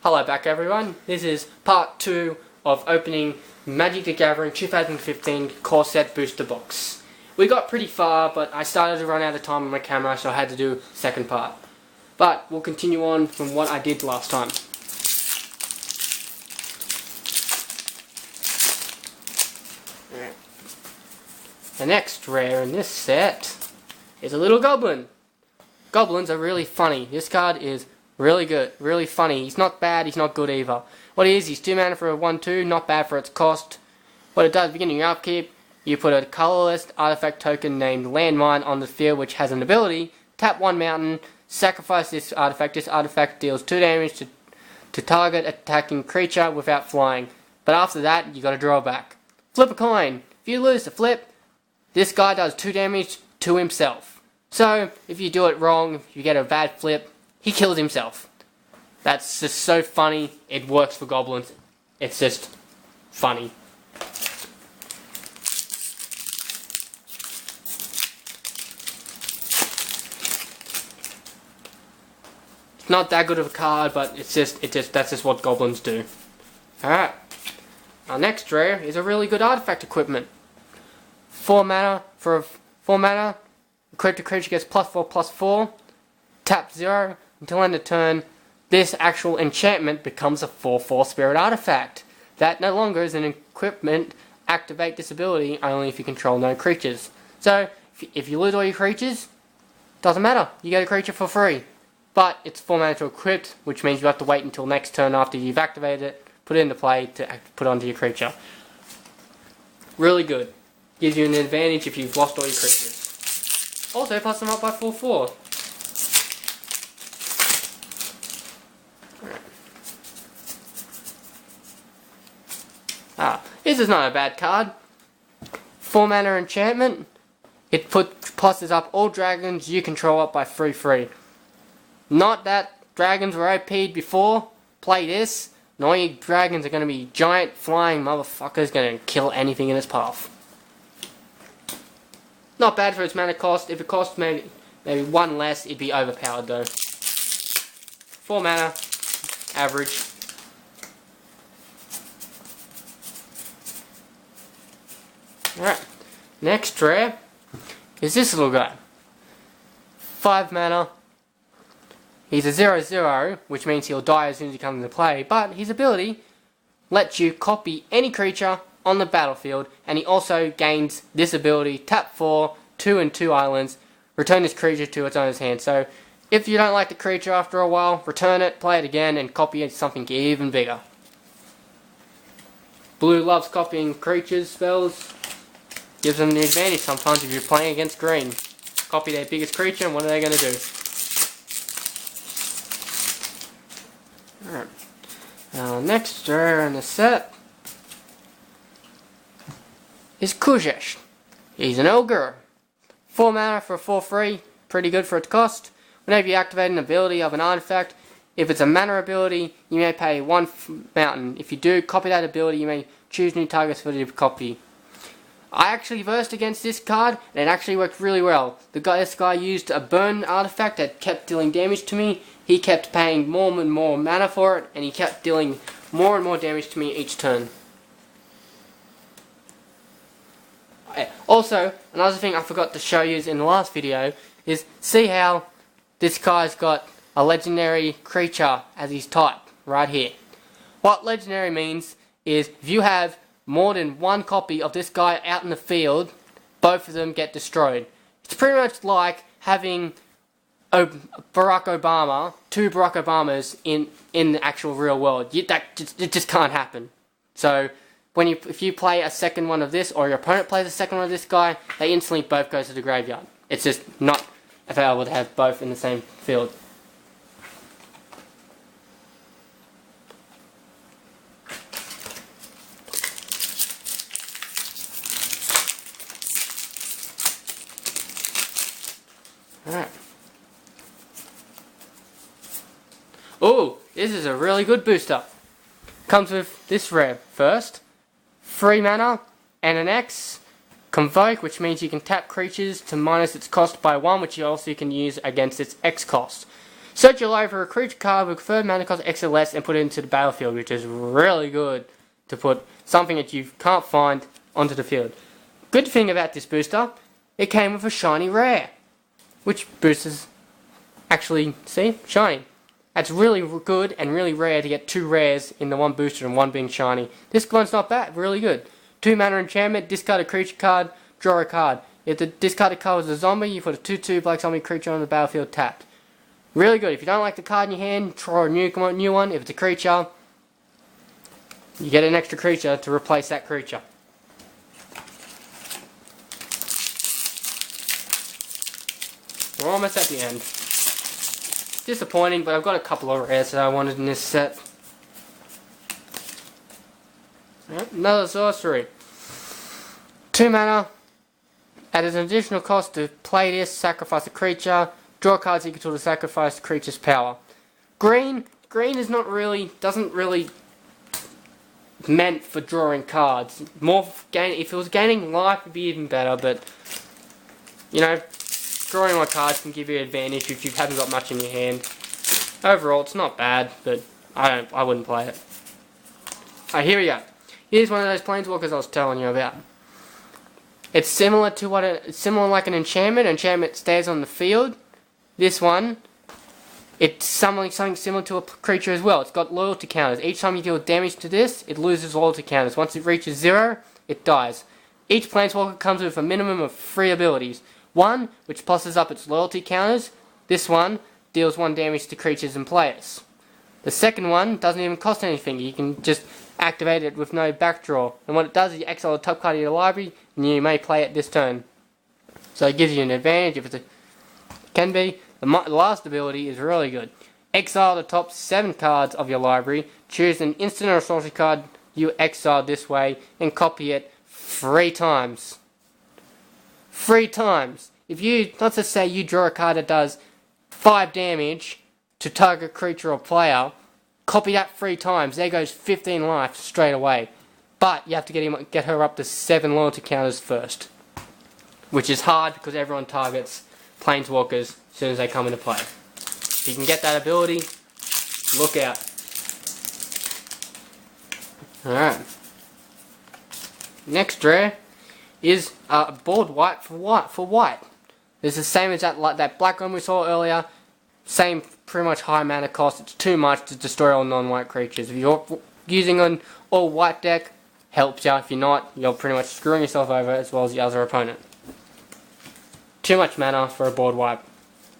Hello back everyone, this is part 2 of opening Magic the Gathering 2015 core set booster box. We got pretty far, but I started to run out of time on my camera, so I had to do the second part. But we'll continue on from what I did last time. The next rare in this set is a little goblin. Goblins are really funny. This card is really good, really funny. He's not bad, he's not good either. What he is, he's 2 mana for a 1/2, not bad for its cost. What it does, beginning your upkeep, you put a colorless artifact token named Landmine on the field which has an ability. Tap 1 mountain, sacrifice this artifact. This artifact deals 2 damage to target attacking creature without flying. But after that, you gotta draw back. Flip a coin. If you lose the flip, this guy does 2 damage to himself. So, if you do it wrong, if you get a bad flip, he kills himself. That's just so funny. It works for goblins. It's just funny. It's not that good of a card, but that's just what goblins do. Alright. Our next rare is a really good artifact equipment. 4 mana for a 4 mana. Creature gets +4/+4. Tap 0 until end of turn. This actual enchantment becomes a 4/4 spirit artifact. That no longer is an equipment. Activate this ability only if you control no creatures. So if you lose all your creatures, doesn't matter. You get a creature for free. But it's 4 mana to equip, which means you have to wait until next turn after you've activated it, put it into play to put onto your creature. Really good. Gives you an advantage if you've lost all your creatures. Also, plus them up by 4/4. This is not a bad card. 4 mana enchantment. It pluses up all dragons you control up by 3/3. Not that dragons were OP'd before. Play this, and all your dragons are going to be giant flying motherfuckers going to kill anything in its path. Not bad for its mana cost. If it cost maybe 1 less, it'd be overpowered though. 4 mana, average. Alright, next rare is this little guy. 5 mana. He's a 0/0, which means he'll die as soon as he comes into play, but his ability lets you copy any creature on the battlefield, and he also gains this ability, tap 4, 2 and 2 islands, return this creature to its owner's hand. So, if you don't like the creature after a while, return it, play it again, and copy it something even bigger. Blue loves copying creatures spells. Gives them the advantage sometimes if you're playing against green. Copy their biggest creature, and what are they going to do? Alright. Now, next rare in the set is Kujesh. He's an ogre. 4 mana for a 4/3. Pretty good for its cost. Whenever you activate an ability of an artifact, if it's a mana ability, you may pay 1 mountain. If you do, copy that ability, you may choose new targets for the copy. I actually versed against this card, and it actually worked really well. This guy used a burn artifact that kept dealing damage to me. He kept paying more and more mana for it, and he kept dealing more and more damage to me each turn. Also, another thing I forgot to show you in the last video is see how this guy's got a legendary creature as his type right here. What legendary means is if you have more than 1 copy of this guy out in the field, both of them get destroyed. It's pretty much like having Barack Obama, 2 Barack Obamas in the actual real world. It just can't happen. So if you play a second one of this, or your opponent plays a second one of this guy, they instantly both go to the graveyard. It's just not available to have both in the same field. Alright. Oh, this is a really good booster. Comes with this rare first. 3 mana and an X. Convoke, which means you can tap creatures to minus its cost by 1, which you also can use against its X cost. Search your library for a creature card with preferred mana cost X or less and put it into the battlefield, which is really good to put something that you can't find onto the field. Good thing about this booster, it came with a shiny rare, which boosters actually, see, shiny. That's really good and really rare to get 2 rares in the one booster and one being shiny. This one's not bad, really good. 2 mana enchantment, discard a creature card, draw a card. If the discarded card was a zombie, you put a 2/2 black zombie creature on the battlefield tapped. Really good. If you don't like the card in your hand, draw a new one. If it's a creature, you get an extra creature to replace that creature. We're almost at the end. Disappointing, but I've got a couple of rares that I wanted in this set. Another sorcery. 2 mana. Add an additional cost to play this, sacrifice a creature, draw cards equal to the sacrificed creature's power. Green is not really, doesn't really meant for drawing cards. More if it was gaining life, it'd be even better, but you know, drawing more cards can give you an advantage if you haven't got much in your hand. Overall, it's not bad, but I wouldn't play it. Alright, here we go. Here's one of those planeswalkers I was telling you about. It's similar to it's similar like an enchantment. Enchantment stays on the field. This one, it's something similar to a creature as well. It's got loyalty counters. Each time you deal damage to this, it loses loyalty counters. Once it reaches 0, it dies. Each planeswalker comes with a minimum of 3 abilities. One, which pluses up its loyalty counters. This one deals 1 damage to creatures and players. The second one doesn't even cost anything. You can just activate it with no backdraw. And what it does is you exile the top card of your library, and you may play it this turn. So it gives you an advantage if it can be. The last ability is really good. Exile the top 7 cards of your library, choose an instant or sorcery card you exiled this way, and copy it 3 times. 3 times. If you, let's just say you draw a card that does 5 damage to target creature or player, copy that 3 times. There goes 15 life straight away. But you have to get her up to 7 loyalty counters first, which is hard because everyone targets planeswalkers as soon as they come into play. If you can get that ability, look out. Alright. Next rare is a board white for white. It's the same as that black one we saw earlier. Same pretty much high mana cost. It's too much to destroy all non-white creatures. If you're using an all white deck, helps you. If you're not, you're pretty much screwing yourself over as well as the other opponent. Too much mana for a board wipe.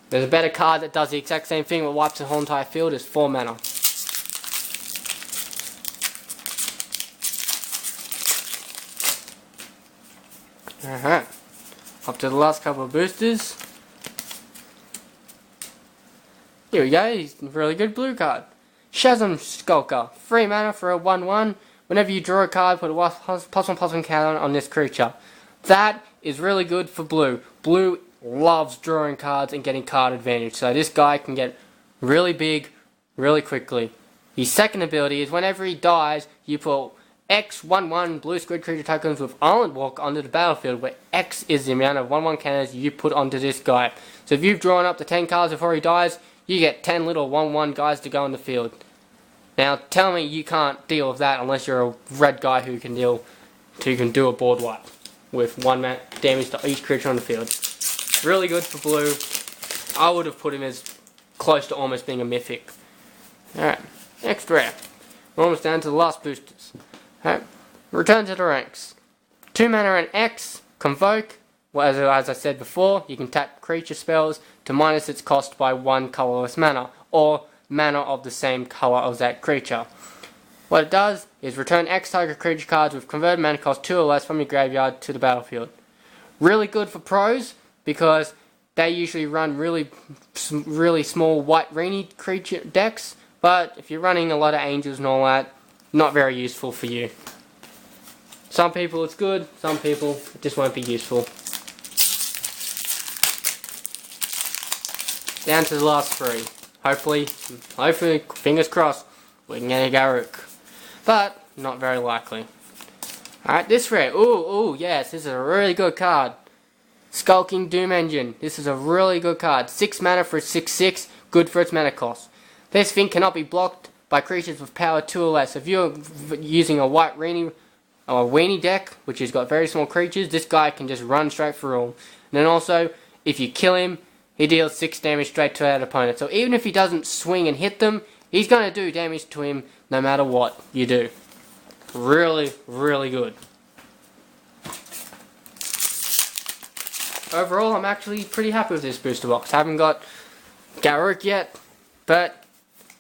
There's a better card that does the exact same thing but wipes the whole entire field. Is 4 mana. Alright. Up to the last couple of boosters. Here we go. He's a really good blue card. Shazam Skulker. 3 mana for a 1/1. Whenever you draw a card, put a +1/+1 counter on this creature. That is really good for blue. Blue loves drawing cards and getting card advantage, so this guy can get really big really quickly. His second ability is whenever he dies, you put X 1/1 blue squid creature tokens with Island Walk onto the battlefield, where X is the amount of 1/1 counters you put onto this guy. So if you've drawn up to 10 cards before he dies, you get 10 little 1/1 guys to go on the field. Now tell me you can't deal with that unless you're a red guy who can do a board wipe with 1 damage to each creature on the field. Really good for blue. I would have put him as close to almost being a mythic. Alright, next rare. We're almost down to the last boosters. Alright, return to the ranks. 2 mana and X, convoke. Well, as I said before, you can tap creature spells to minus its cost by 1 colorless mana, or mana of the same color as that creature. What it does is return X target creature cards with converted mana cost 2 or less from your graveyard to the battlefield. Really good for pros, because they usually run really small white rainy creature decks, but if you're running a lot of angels and all that, not very useful for you. Some people it's good, some people it just won't be useful. Down to the last 3. Hopefully, fingers crossed, we can get a Garruk. But, not very likely. Alright, this rare. Ooh, yes, this is a really good card. Skulking Doom Engine. This is a really good card. 6 mana for a 6/6. good for its mana cost. This thing cannot be blocked by creatures with power 2 or less. If you're using a white weenie deck, which has got very small creatures, this guy can just run straight through them. And then also, if you kill him, he deals 6 damage straight to that opponent. So even if he doesn't swing and hit them, he's going to do damage to him no matter what you do. Really, really good. Overall, I'm actually pretty happy with this booster box. I haven't got Garruk yet, but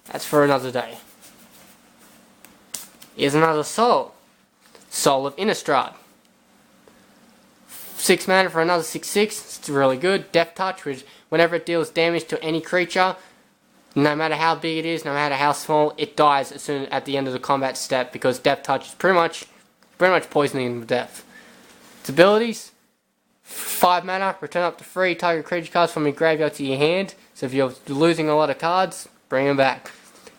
that's for another day. Here's another Soul. Soul of Innistrad. 6 mana for another 6/6. It's really good. Death Touch, which whenever it deals damage to any creature, no matter how big it is, no matter how small, it dies as soon at the end of the combat step, because Death Touch is pretty much poisoning with death. Its abilities: 5 mana, return up to 3 target creature cards from your graveyard to your hand. So if you're losing a lot of cards, bring them back.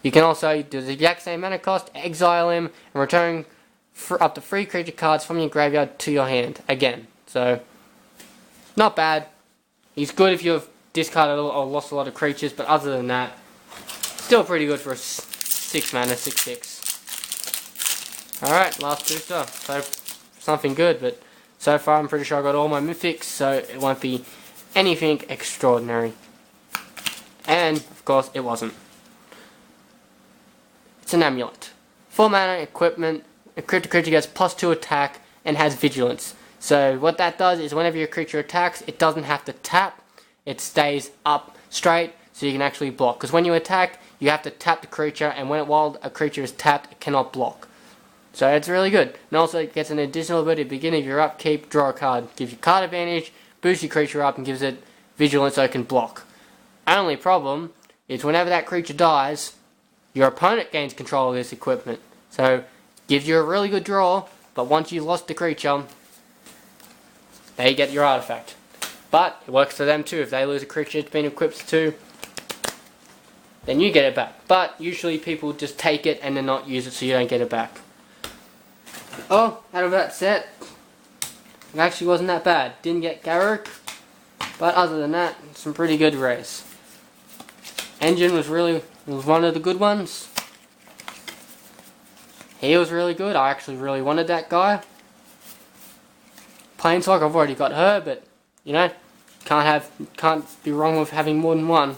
You can also do the exact same mana cost, exile him, and return up to 3 creature cards from your graveyard to your hand again. So, not bad. He's good if you've discarded or lost a lot of creatures, but other than that, still pretty good for a 6 mana, 6/6. Alright, last booster. So, something good, but so far I'm pretty sure I got all my mythics, so it won't be anything extraordinary. And, of course, it wasn't. It's an amulet. 4 mana, equipment, a creature gets +2 attack, and has vigilance. So what that does is whenever your creature attacks, it doesn't have to tap, it stays up straight, so you can actually block. Because when you attack, you have to tap the creature, and while a creature is tapped, it cannot block. So it's really good. And also it gets an additional ability at the beginning of your upkeep, draw a card. Gives you card advantage, boosts your creature up, and gives it vigilance so it can block. Only problem is whenever that creature dies, your opponent gains control of this equipment. So, gives you a really good draw, but once you lost the creature, they get your artifact. But, it works for them too. If they lose a creature it's been equipped to, then you get it back. But, usually people just take it and then not use it so you don't get it back. Oh, out of that set, it actually wasn't that bad. Didn't get Garruk, but other than that, some pretty good rares. Engine was one of the good ones. He was really good. I actually really wanted that guy. Planeswalker, I've already got her, but you know, can't be wrong with having more than one.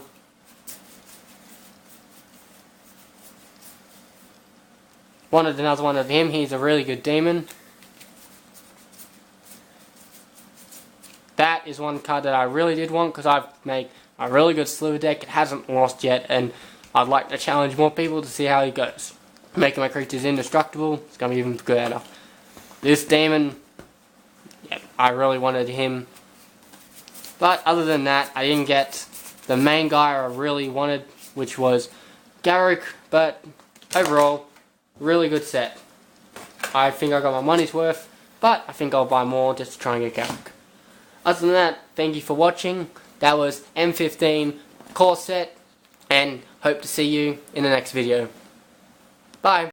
Wanted another one of him. He's a really good demon. That is one card that I really did want, because I've made a really good slew deck. It hasn't lost yet, and I'd like to challenge more people to see how he goes. Making my creatures indestructible, it's going to be even better. This demon, yeah, I really wanted him. But other than that, I didn't get the main guy I really wanted, which was Garruk. But overall, really good set. I think I got my money's worth, but I think I'll buy more just to try and get Garruk. Other than that, thank you for watching. That was M15 core set, and hope to see you in the next video. Bye.